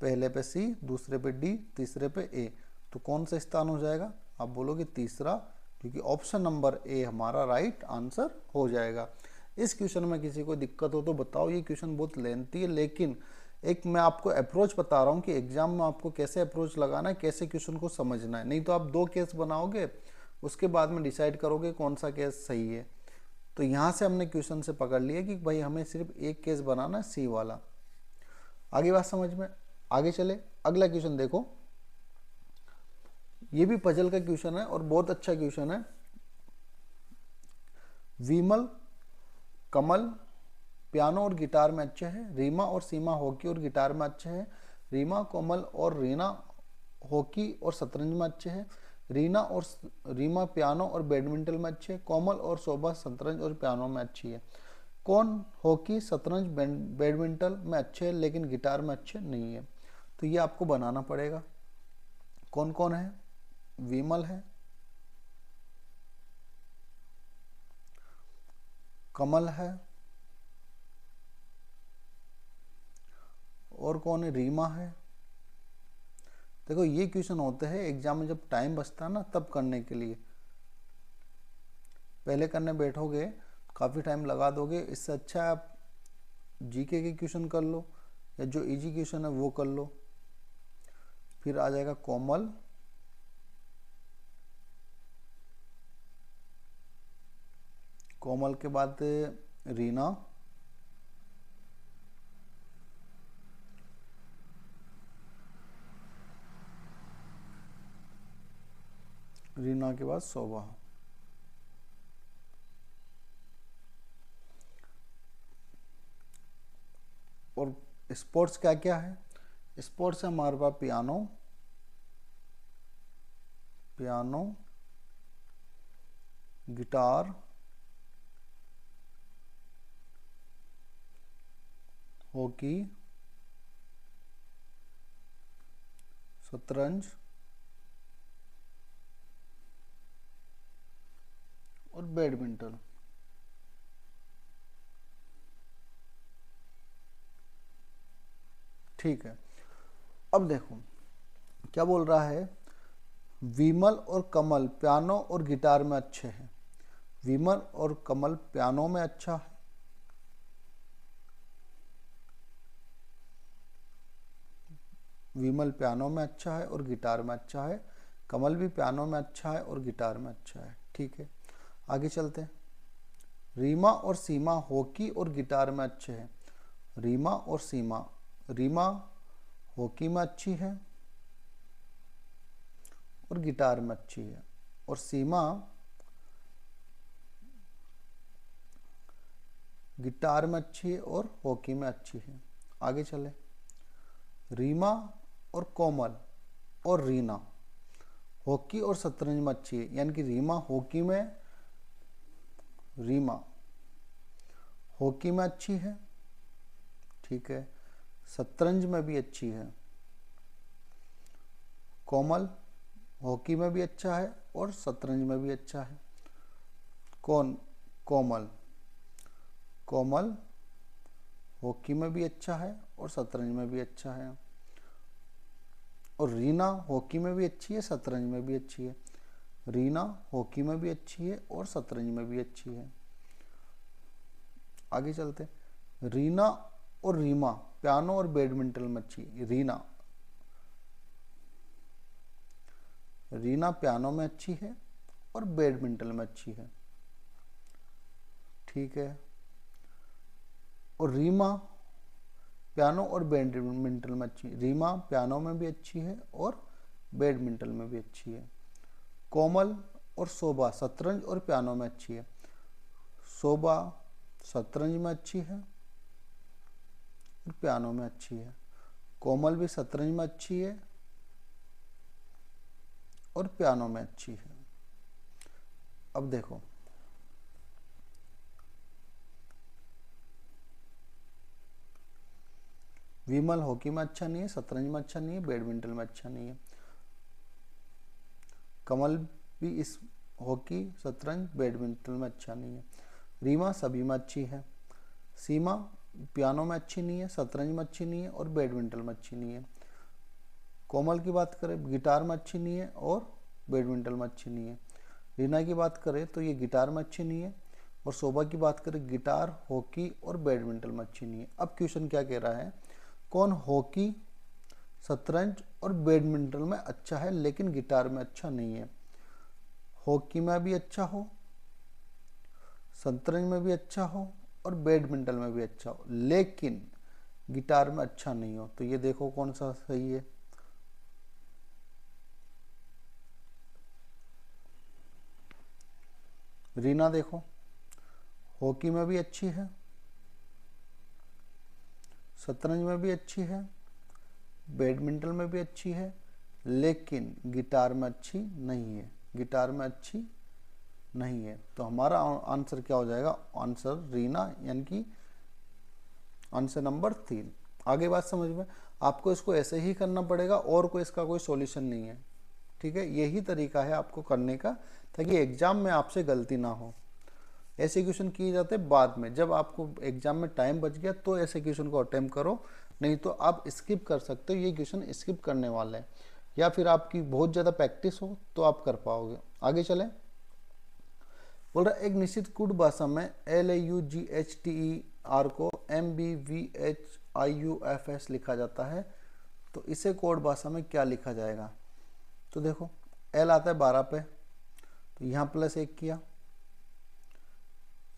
पहले पे सी, दूसरे पे डी, तीसरे पे ए, तो कौन सा स्थान हो जाएगा? आप बोलोगे तीसरा, क्योंकि ऑप्शन नंबर ए हमारा राइट आंसर हो जाएगा। इस क्वेश्चन में किसी को दिक्कत हो तो बताओ, ये क्वेश्चन बहुत लेंथी है, लेकिन एक मैं आपको अप्रोच बता रहा हूँ कि एग्जाम में आपको कैसे अप्रोच लगाना है, कैसे क्वेश्चन को समझना है। नहीं तो आप 2 केस बनाओगे, उसके बाद में डिसाइड करोगे कौन सा केस सही है। तो यहाँ से हमने क्वेश्चन से पकड़ लिया कि भाई हमें सिर्फ एक केस बनाना है, सी वाला। आगे बात समझ में? आगे चले, अगला क्वेश्चन देखो। ये भी पजल का क्वेश्चन है और बहुत अच्छा क्वेश्चन है। विमल, कमल पियानो और गिटार में अच्छे हैं, रीमा और सीमा हॉकी और गिटार में अच्छे हैं, रीमा, कोमल और रीना हॉकी और शतरंज में अच्छे हैं, रीमा पियानो और बैडमिंटन में अच्छे हैं, कोमल और शोभा शतरंज और पियानो में अच्छी है। कौन हॉकी, शतरंज, बैडमिंटन में अच्छे हैं लेकिन गिटार में अच्छे नहीं है? तो ये आपको बनाना पड़ेगा। कौन कौन है? विमल है, कमल है, और कौन है? रीमा है। देखो ये क्वेश्चन होते हैं एग्जाम में जब टाइम बचता है ना, तब करने के लिए। पहले करने बैठोगे काफ़ी टाइम लगा दोगे, इससे अच्छा आप जीके के क्वेश्चन कर लो या जो इजी क्वेश्चन है वो कर लो। फिर आ जाएगा कोमल, कोमल के बाद रीना, रीना के बाद शोभा। और स्पोर्ट्स क्या क्या है? स्पोर्ट्स है हमारे पास पियानो, पियानो, गिटार, हॉकी, शतरंज और बैडमिंटन। ठीक है, अब देखो क्या बोल रहा है। विमल और कमल पियानो और गिटार में अच्छे हैं। विमल और कमल पियानो में अच्छा है, विमल पियानो में अच्छा है और गिटार में अच्छा है, कमल भी पियानो में अच्छा है और गिटार में अच्छा है। ठीक है, आगे चलते हैं। रीमा और सीमा हॉकी और गिटार में अच्छे हैं। रीमा और सीमा, रीमा हॉकी में अच्छी है और गिटार में अच्छी है, और सीमा गिटार में अच्छी है और हॉकी में अच्छी है। आगे चले। रीमा और कोमल और रीना हॉकी और शतरंज में अच्छी है, यानी कि रीमा हॉकी में अच्छी है, ठीक है, शतरंज में भी अच्छी है। कोमल हॉकी में भी अच्छा है और शतरंज में भी अच्छा है। कौन? कोमल, कोमल हॉकी में भी अच्छा है और शतरंज में भी अच्छा है। और रीना हॉकी में भी अच्छी है, शतरंज में भी अच्छी है। रीना हॉकी में भी अच्छी है और शतरंज में भी अच्छी है। आगे चलते। रीना और रीमा पियानो और बैडमिंटन में अच्छी है। रीना पियानो में अच्छी है और बैडमिंटन में अच्छी है, ठीक है। और रीमा पियानो और बैडमिंटन में अच्छी है। रीमा पियानो में भी अच्छी है और बैडमिंटन में भी अच्छी है। कोमल और शोभा शतरंज और पियानो में अच्छी है। शोभा शतरंज में अच्छी है और पियानो में अच्छी है। कोमल भी शतरंज में अच्छी है और पियानो में अच्छी है। अब देखो, विमल हॉकी में अच्छा नहीं है, शतरंज में अच्छा नहीं है, बैडमिंटन में अच्छा नहीं है। कमल भी इस हॉकी, शतरंज, बैडमिंटन में अच्छा नहीं है। रीमा सभी में अच्छी है। सीमा पियानो में अच्छी नहीं है, शतरंज में अच्छी नहीं है और बैडमिंटन में अच्छी नहीं है। कोमल की बात करें गिटार में अच्छी नहीं है और बैडमिंटन में अच्छी नहीं है। रीना की बात करें तो ये गिटार में अच्छी नहीं है, और शोभा की बात करें गिटार, हॉकी और बैडमिंटन में अच्छी नहीं है। अब क्वेश्चन क्या कह रहा है, कौन हॉकी, शतरंज और बैडमिंटन में अच्छा है लेकिन गिटार में अच्छा नहीं है। हॉकी में भी अच्छा हो, शतरंज में भी अच्छा हो और बैडमिंटन में भी अच्छा हो, लेकिन गिटार में अच्छा नहीं हो। तो ये देखो कौन सा सही है। रीना देखो, हॉकी में भी अच्छी है, शतरंज में भी अच्छी है, बैडमिंटन में भी अच्छी है, लेकिन गिटार में अच्छी नहीं है, गिटार में अच्छी नहीं है। तो हमारा आंसर क्या हो जाएगा, आंसर रीना, यानी कि आंसर नंबर 3। आगे बात समझ में, आपको इसको ऐसे ही करना पड़ेगा और कोई इसका कोई सॉल्यूशन नहीं है, ठीक है। यही तरीका है आपको करने का, ताकि एग्जाम में आपसे गलती ना हो। ऐसे क्वेश्चन किए जाते हैं बाद में, जब आपको एग्जाम में टाइम बच गया तो ऐसे क्वेश्चन को अटेम्प्ट करो, नहीं तो आप स्किप कर सकते हो। ये क्वेश्चन स्किप करने वाले हैं, या फिर आपकी बहुत ज़्यादा प्रैक्टिस हो तो आप कर पाओगे। आगे चलें। बोल रहा एक निश्चित कूट भाषा में LAUGHTER को MBVHIUFS लिखा जाता है, तो इसे कोड भाषा में क्या लिखा जाएगा। तो देखो L आता है 12 पे, तो यहाँ +1 किया,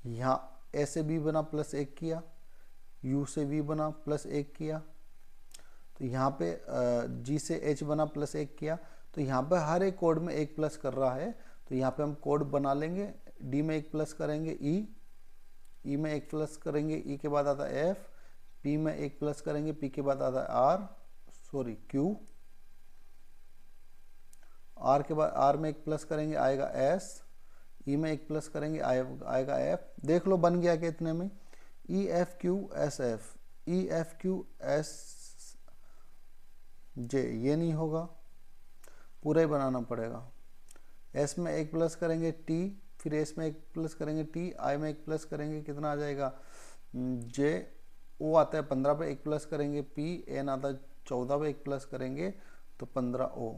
यहाँ A से B बना +1 किया, U से V बना +1 किया, तो यहाँ पे G से H बना +1 किया। तो यहाँ पे हर एक कोड में 1 प्लस कर रहा है, तो यहाँ पे हम कोड बना लेंगे। D में 1 प्लस करेंगे E में 1 प्लस करेंगे, E के बाद आता है F, P में 1 प्लस करेंगे, P के बाद आता है Q, R के बाद R में 1 प्लस करेंगे आएगा S, E में 1 प्लस करेंगे आएगा F। देख लो बन गया कि इतने में EFQSF, EFQSJ, ये नहीं होगा, पूरा ही बनाना पड़ेगा। S में 1 प्लस करेंगे T, फिर S में 1 प्लस करेंगे T, I में 1 प्लस करेंगे, कितना आ जाएगा J, O आता है 15 पे 1 प्लस करेंगे P, N आता है 14 पे 1 प्लस करेंगे तो 15O,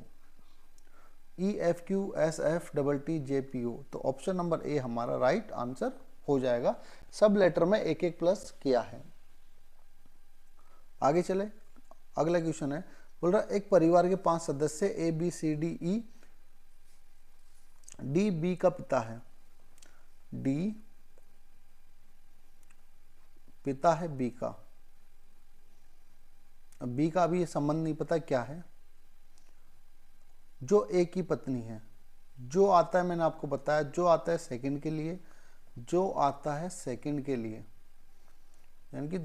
EFQSFTTJPO। तो ऑप्शन नंबर ए हमारा राइट आंसर हो जाएगा। सब लेटर में 1-1 प्लस किया है। आगे चले, अगला क्वेश्चन है, बोल रहा एक परिवार के 5 सदस्य ABCDE, D B का पिता है, D पिता है B का। अब B का अभी संबंध नहीं पता क्या है। जो A की पत्नी है, जो आता है मैंने आपको बताया, जो आता है सेकंड के लिए, जो आता है सेकंड के लिए, यानी कि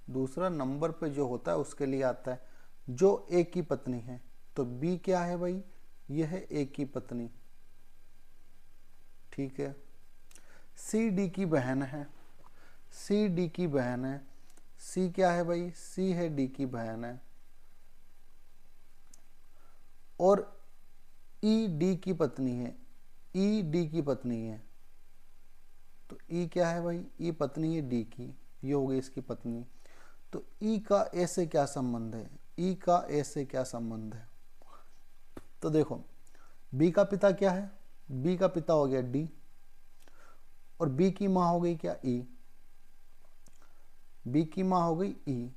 दूसरा नंबर पे जो होता है उसके लिए आता है। जो A की पत्नी है, तो B क्या है भाई, यह है A की पत्नी, ठीक है। C D की बहन है, C D की बहन है, C क्या है भाई, C है D की बहन है। और E D की पत्नी है, E D की पत्नी है, तो E क्या है भाई, E पत्नी है D की, ये हो गई इसकी पत्नी। तो E का A से क्या संबंध है, E का A से क्या संबंध है। तो देखो B का पिता क्या है, B का पिता हो गया D, और B की माँ हो गई क्या, E, B की माँ हो गई E,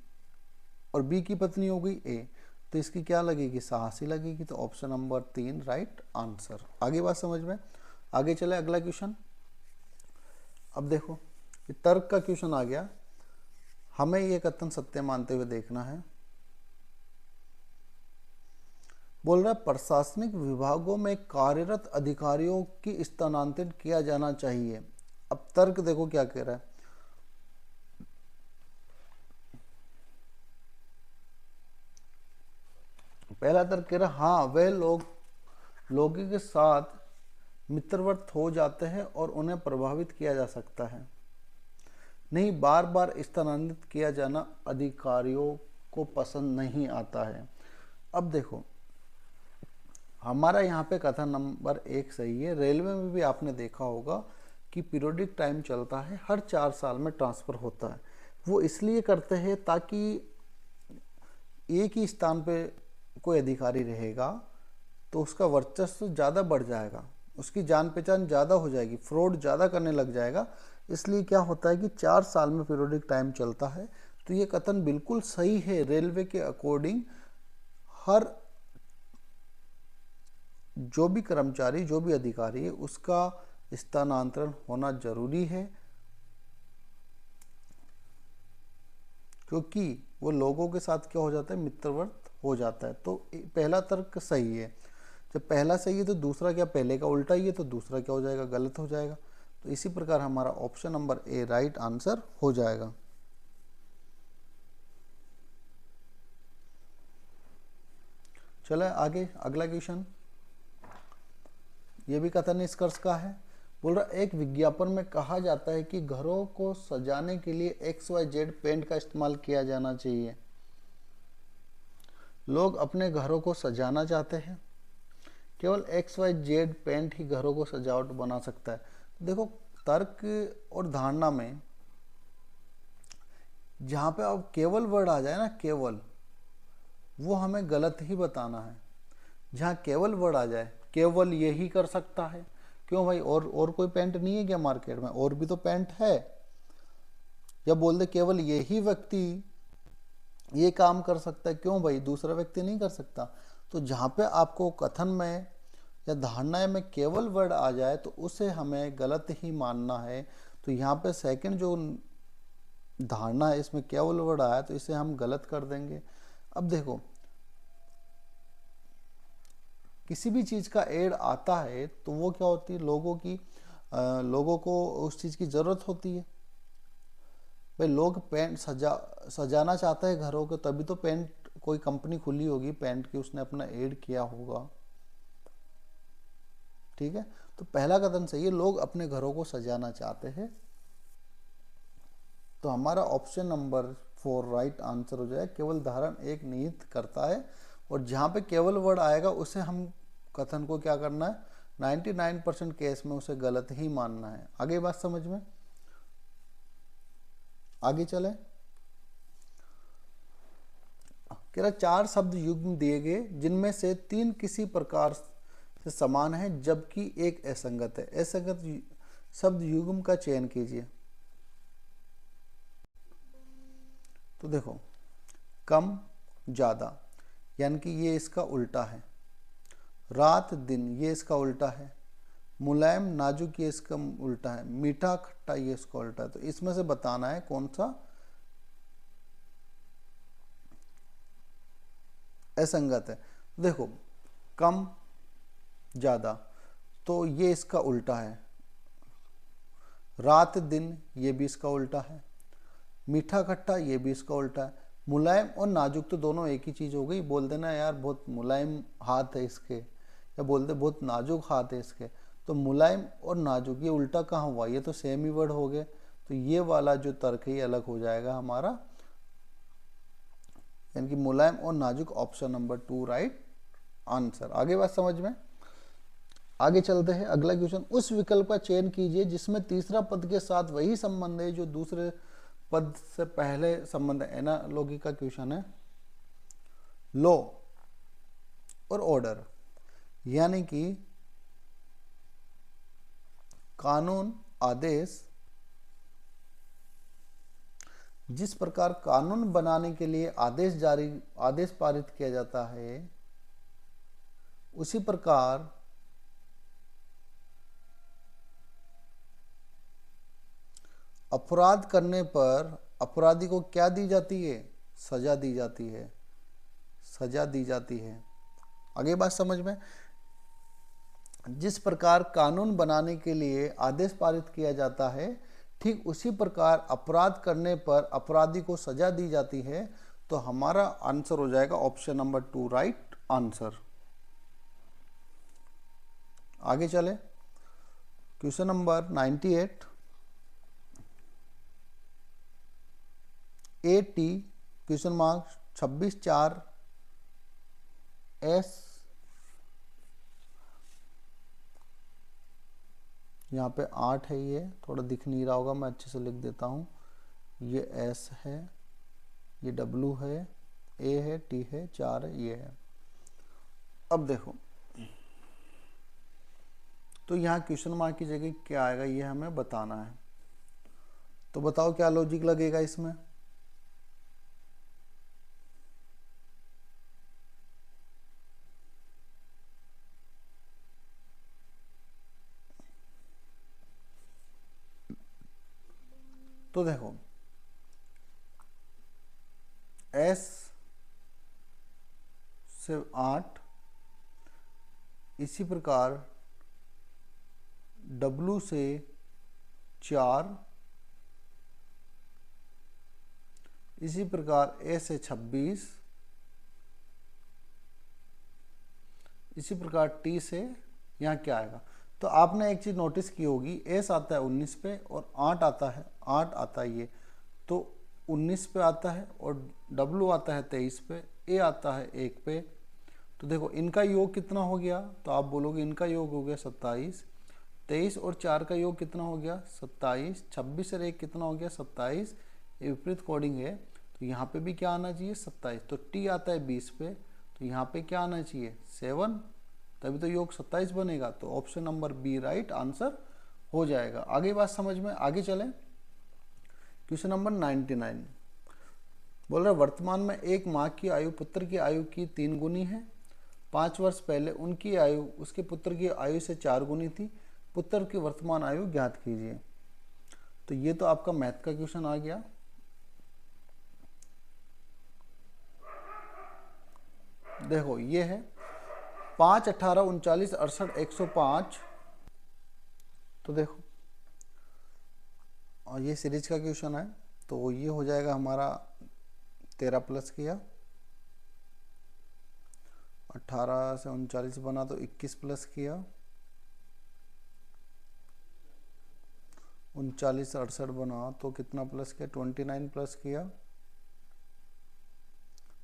और B की पत्नी हो गई A, तो इसकी क्या लगेगी, साहसी लगेगी। तो ऑप्शन नंबर 3 राइट आंसर। आगे बात समझ में, आगे चले अगला क्वेश्चन। अब देखो ये तर्क का क्वेश्चन आ गया, हमें ये कथन सत्य मानते हुए देखना है। बोल रहा है प्रशासनिक विभागों में कार्यरत अधिकारियों की स्थानांतरित किया जाना चाहिए। अब तर्क देखो क्या कह रहा है, पहला तर्क कह रहा है हाँ वे लोगों के साथ मित्रवत हो जाते हैं और उन्हें प्रभावित किया जा सकता है, नहीं बार बार स्थानांतरित किया जाना अधिकारियों को पसंद नहीं आता है। अब देखो हमारा यहाँ पे कथन नंबर 1 सही है। रेलवे में भी आपने देखा होगा कि पीरियोडिक टाइम चलता है, हर 4 साल में ट्रांसफ़र होता है। वो इसलिए करते हैं ताकि एक ही स्थान पे कोई अधिकारी रहेगा तो उसका वर्चस्व ज़्यादा बढ़ जाएगा, उसकी जान पहचान ज़्यादा हो जाएगी, फ्रॉड ज़्यादा करने लग जाएगा। इसलिए क्या होता है कि 4 साल में पीरियोडिक टाइम चलता है। तो ये कथन बिल्कुल सही है, रेलवे के अकॉर्डिंग हर जो भी कर्मचारी, जो भी अधिकारी है, उसका स्थानांतरण होना जरूरी है, क्योंकि वो लोगों के साथ क्या हो जाता है, मित्रवत हो जाता है। तो पहला तर्क सही है। जब पहला सही है तो दूसरा क्या पहले का उल्टा ही है, तो दूसरा क्या हो जाएगा, गलत हो जाएगा। तो इसी प्रकार हमारा option number A right answer हो जाएगा। चले आगे, अगला क्वेश्चन। ये भी कथन निष्कर्ष का है। बोल रहा एक विज्ञापन में कहा जाता है कि घरों को सजाने के लिए XYZ पेंट का इस्तेमाल किया जाना चाहिए। लोग अपने घरों को सजाना चाहते हैं, केवल XYZ पेंट ही घरों को सजावट बना सकता है। देखो, तर्क और धारणा में जहाँ पे अब केवल वर्ड आ जाए ना, केवल, वो हमें गलत ही बताना है। जहाँ केवल वर्ड आ जाए, केवल यही कर सकता है, क्यों भाई, और कोई पेंट नहीं है क्या मार्केट में, और भी तो पेंट है। या बोल दे केवल यही व्यक्ति ये काम कर सकता है, क्यों भाई, दूसरा व्यक्ति नहीं कर सकता। तो जहाँ पे आपको कथन में या धारणा में केवल वर्ड आ जाए तो उसे हमें गलत ही मानना है। तो यहाँ पे सेकंड जो धारणा है, इसमें केवल वर्ड आया तो इसे हम गलत कर देंगे। अब देखो, किसी भी चीज़ का एड आता है तो वो क्या होती है, लोगों को उस चीज़ की ज़रूरत होती है। भाई लोग पेंट सजाना चाहता है घरों को, तभी तो पेंट कोई कंपनी खुली होगी पेंट की, उसने अपना एड किया होगा। ठीक है, तो पहला कथन सही है, लोग अपने घरों को सजाना चाहते हैं। तो हमारा ऑप्शन नंबर 4 राइट आंसर हो जाए। केवल धारण एक निहित करता है, और जहाँ पे केवल वर्ड आएगा उसे हम कथन को क्या करना है, 99% केस में उसे गलत ही मानना है। आगे बात समझ में, आगे चले। कह रहा 4 शब्द युग्म दिए गए जिनमें से 3 किसी प्रकार से समान है जबकि एक असंगत है। असंगत शब्द युग्म का चयन कीजिए। तो देखो, कम ज्यादा यानी कि ये इसका उल्टा है। रात दिन ये इसका उल्टा है। मुलायम नाजुक ये इसका उल्टा है। मीठा खट्टा ये इसका उल्टा है। तो इसमें से बताना है कौन सा असंगत है। देखो, कम ज्यादा तो ये इसका उल्टा है। रात दिन ये भी इसका उल्टा है। मीठा खट्टा ये भी इसका उल्टा है। मुलायम और नाजुक तो दोनों एक ही चीज हो गई। बोल देना यार बहुत मुलायम हाथ है इसके, या बोल दे बहुत नाजुक हाथ है इसके। तो मुलायम और नाजुक ये उल्टा कहाँ हुआ, ये तो सेम ही वर्ड हो गए। तो ये वाला जो तर्क है ये अलग हो जाएगा हमारा, यानी कि मुलायम और नाजुक ऑप्शन नंबर 2 राइट आंसर। आगे बात समझ में, आगे चलते हैं। अगला क्वेश्चन, उस विकल्प का चयन कीजिए जिसमें तीसरा पद के साथ वही संबंध है जो दूसरे पद से पहले संबंध है। एनालॉजी का क्वेश्चन है। लॉ और ऑर्डर, यानी कि कानून, आदेश। जिस प्रकार कानून बनाने के लिए आदेश पारित किया जाता है, उसी प्रकार अपराध करने पर अपराधी को क्या दी जाती है, सजा दी जाती है, सजा दी जाती है। आगे बात समझ में, जिस प्रकार कानून बनाने के लिए आदेश पारित किया जाता है, ठीक उसी प्रकार अपराध करने पर अपराधी को सजा दी जाती है। तो हमारा आंसर हो जाएगा ऑप्शन नंबर 2 राइट आंसर। आगे चले, question number 98। AT question mark 26/4 S, यहाँ पे 8 है, ये थोड़ा दिख नहीं रहा होगा, मैं अच्छे से लिख देता हूँ। ये S है, ये W है, ए है, टी है, 4 है, ये है। अब देखो, तो यहाँ क्वेश्चन मार्क की जगह क्या आएगा ये हमें बताना है। तो बताओ क्या लॉजिक लगेगा इसमें। तो देखो S से 8, इसी प्रकार W से 4, इसी प्रकार A से 26, इसी प्रकार T से यहाँ क्या आएगा। तो आपने एक चीज़ नोटिस की होगी, S आता है 19 पे और 8 आता है ये, तो 19 पे आता है, और W आता है 23 पे, A आता है 1 पे। तो देखो इनका योग कितना हो गया, तो आप बोलोगे इनका योग हो गया 27, 23 और 4 का योग कितना हो गया 27, 26 और 1 कितना हो गया 27, ये विपरीत कोडिंग है। तो यहाँ पे भी क्या आना चाहिए 27, तो T आता है 20 पे, तो यहाँ पे क्या आना चाहिए 7, तभी तो योग 27 बनेगा। तो option number B right answer हो जाएगा। आगे बात समझ में, आगे चलें। क्वेश्चन नंबर 99 बोल रहा है वर्तमान में एक माँ की आयु पुत्र की आयु की 3 गुनी है। 5 वर्ष पहले उनकी आयु उसके पुत्र की आयु से 4 गुनी थी। पुत्र की वर्तमान आयु ज्ञात कीजिए। तो ये तो आपका मैथ का क्वेश्चन आ गया। देखो ये है 5, 18, 39, 68, 105। तो देखो और ये सीरीज का क्वेश्चन है, तो ये हो जाएगा हमारा 13 प्लस किया, 18 से 39 बना तो 21 प्लस किया, 39 से 68 बना तो कितना प्लस किया 29 प्लस किया,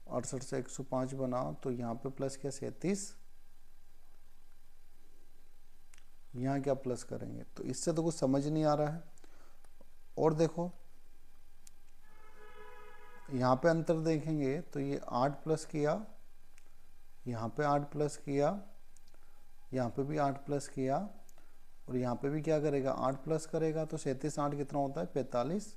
68 से 105 बना तो यहाँ पे प्लस किया 37, यहाँ क्या प्लस करेंगे। तो इससे तो कुछ समझ नहीं आ रहा है। और देखो यहाँ पे अंतर देखेंगे तो ये 8 प्लस किया, यहाँ पे 8 प्लस किया, यहाँ पे भी 8 प्लस किया, और यहाँ पे भी क्या करेगा 8 प्लस करेगा। तो 37 8 कितना होता है 45,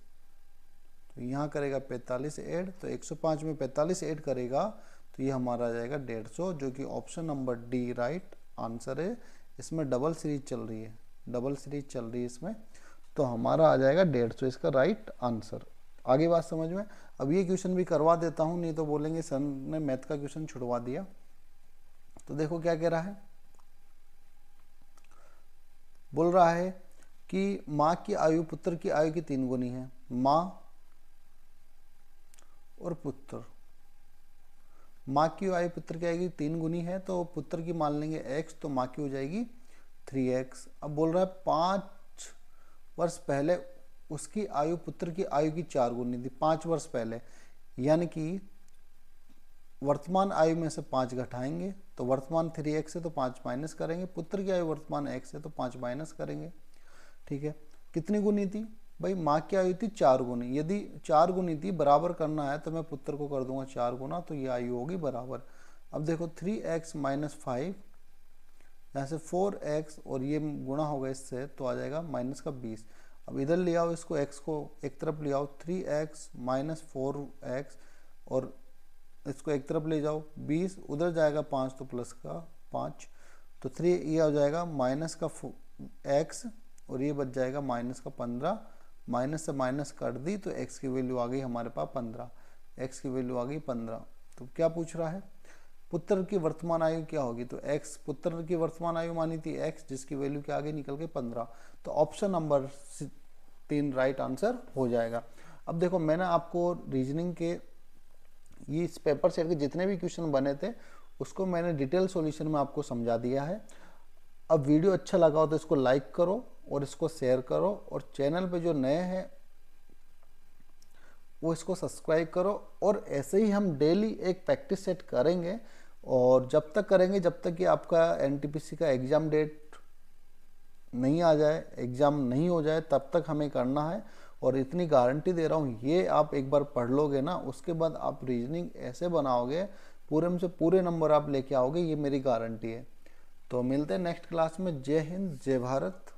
तो यहाँ करेगा 45 ऐड, तो 105 में 45 ऐड करेगा तो ये हमारा आ जाएगा 150, जो कि option number D right answer है। इसमें डबल सीरीज चल रही है, डबल सीरीज चल रही है इसमें, तो हमारा आ जाएगा 150 इसका राइट आंसर। आगे बात समझ में। अब ये क्वेश्चन भी करवा देता हूँ, नहीं तो बोलेंगे सर ने मैथ का क्वेश्चन छुड़वा दिया। तो देखो क्या कह रहा है, बोल रहा है कि माँ की आयु पुत्र की आयु की 3 गुनी है। माँ और पुत्र, माँ की आयु पुत्र की आयु की 3 गुनी है, तो पुत्र की मान लेंगे x, तो माँ की हो जाएगी 3x। अब बोल रहा है 5 वर्ष पहले उसकी आयु पुत्र की आयु की 4 गुनी थी। 5 वर्ष पहले, यानी कि वर्तमान आयु में से 5 घटाएंगे, तो वर्तमान 3x है तो 5 माइनस करेंगे, पुत्र की आयु वर्तमान x है तो 5 माइनस करेंगे। ठीक है, कितनी गुनी थी भाई, माँ की आयु थी 4 गुनी। यदि 4 गुनी थी, बराबर करना है तो मैं पुत्र को कर दूंगा 4 गुना, तो ये आयु होगी बराबर। अब देखो 3x माइनस 5, यहाँ से 4x और ये गुणा होगा इससे, तो आ जाएगा माइनस का 20। अब इधर ले आओ इसको, x को एक तरफ ले आओ, 3x माइनस 4x, और इसको एक तरफ ले जाओ 20, उधर जाएगा 5 तो प्लस का 5, तो 3 ये हो जाएगा माइनस का x, और ये बच जाएगा माइनस का 15। माइनस से माइनस कर दी तो x की वैल्यू आ गई हमारे पास 15, x की वैल्यू आ गई 15। तो क्या पूछ रहा है, पुत्र की वर्तमान आयु क्या होगी। तो x, पुत्र की वर्तमान आयु मानी थी x, जिसकी वैल्यू क्या आगे निकल के 15। तो ऑप्शन नंबर 3 राइट आंसर हो जाएगा। अब देखो मैंने आपको रीजनिंग के ये इस पेपर सेट के जितने भी क्वेश्चन बने थे उसको मैंने डिटेल सॉल्यूशन में आपको समझा दिया है। अब वीडियो अच्छा लगा हो तो इसको लाइक करो और इसको शेयर करो, और चैनल पे जो नए हैं वो इसको सब्सक्राइब करो। और ऐसे ही हम डेली एक प्रैक्टिस सेट करेंगे, और जब तक करेंगे जब तक कि आपका एनटीपीसी का एग्ज़ाम डेट नहीं आ जाए, एग्ज़ाम नहीं हो जाए, तब तक हमें करना है। और इतनी गारंटी दे रहा हूँ, ये आप एक बार पढ़ लोगे ना, उसके बाद आप रीजनिंग ऐसे बनाओगे, पूरे में से पूरे नंबर आप लेके आओगे, ये मेरी गारंटी है। तो मिलते हैं नेक्स्ट क्लास में। जय हिंद, जय भारत।